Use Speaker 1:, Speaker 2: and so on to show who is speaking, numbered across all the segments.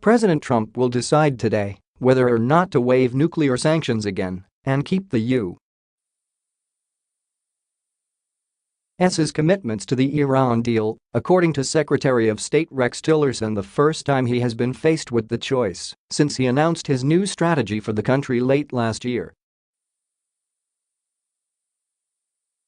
Speaker 1: President Trump will decide today whether or not to waive nuclear sanctions again and keep the U.S.'s commitments to the Iran deal, according to Secretary of State Rex Tillerson, the first time he has been faced with the choice since he announced his new strategy for the country late last year.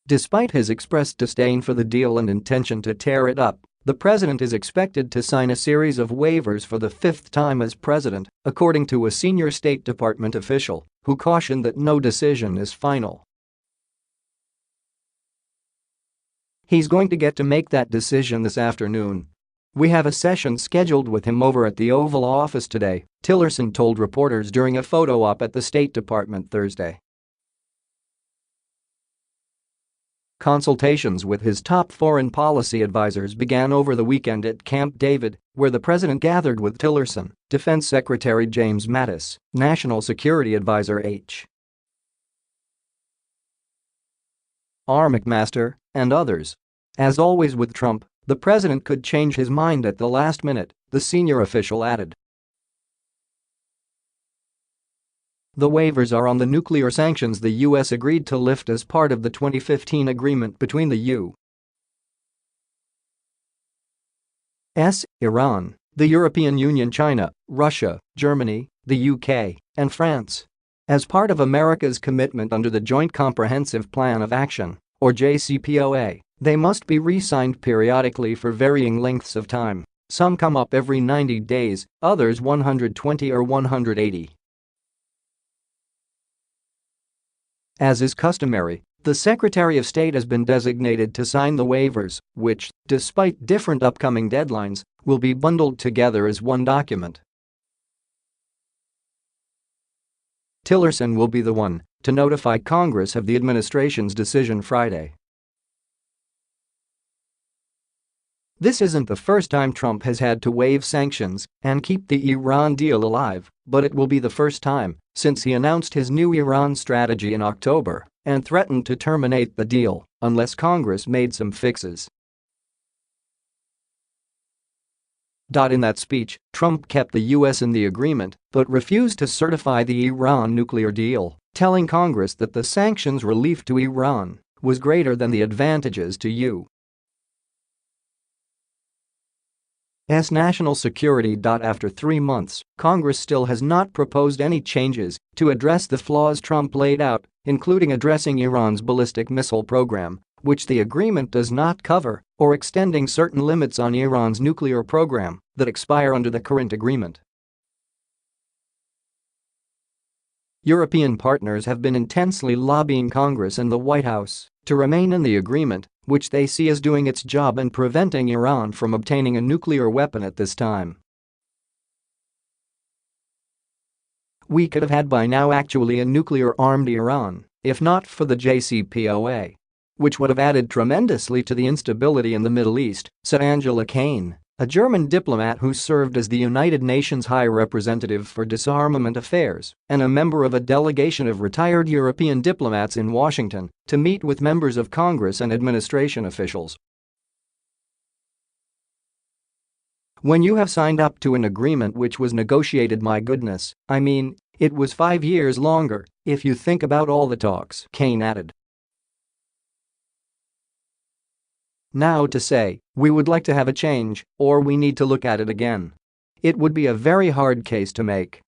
Speaker 1: Despite his expressed disdain for the deal and intention to tear it up, the president is expected to sign a series of waivers for the fifth time as president, according to a senior State Department official who cautioned that no decision is final. He's going to get to make that decision this afternoon. We have a session scheduled with him over at the Oval Office today, Tillerson told reporters during a photo op at the State Department Thursday. Consultations with his top foreign policy advisers began over the weekend at Camp David, where the president gathered with Tillerson, Defense Secretary James Mattis, National Security Adviser H.R. McMaster, and others. As always with Trump, the president could change his mind at the last minute, the senior official added. The waivers are on the nuclear sanctions the U.S. agreed to lift as part of the 2015 agreement between the U.S., Iran, the European Union, China, Russia, Germany, the UK, and France. As part of America's commitment under the Joint Comprehensive Plan of Action, or JCPOA, they must be re-signed periodically for varying lengths of time. Some come up every 90 days, others 120 or 180. As is customary, the Secretary of State has been designated to sign the waivers, which, despite different upcoming deadlines, will be bundled together as one document. Tillerson will be the one to notify Congress of the administration's decision Friday. This isn't the first time Trump has had to waive sanctions and keep the Iran deal alive, but it will be the first time since he announced his new Iran strategy in October and threatened to terminate the deal unless Congress made some fixes. In that speech, Trump kept the U.S. in the agreement but refused to certify the Iran nuclear deal, telling Congress that the sanctions relief to Iran was greater than the advantages to U.S. national security. After 3 months, Congress still has not proposed any changes to address the flaws Trump laid out, including addressing Iran's ballistic missile program, which the agreement does not cover, or extending certain limits on Iran's nuclear program that expire under the current agreement. European partners have been intensely lobbying Congress and the White House to remain in the agreement, which they see as doing its job and preventing Iran from obtaining a nuclear weapon at this time. We could have had by now actually a nuclear-armed Iran, if not for the JCPOA, which would have added tremendously to the instability in the Middle East, said Angela Kane, a German diplomat who served as the United Nations High Representative for Disarmament Affairs and a member of a delegation of retired European diplomats in Washington to meet with members of Congress and administration officials. When you have signed up to an agreement which was negotiated, my goodness, I mean, it was 5 years longer, if you think about all the talks, Kane added. Now to say, we would like to have a change, or we need to look at it again. It would be a very hard case to make.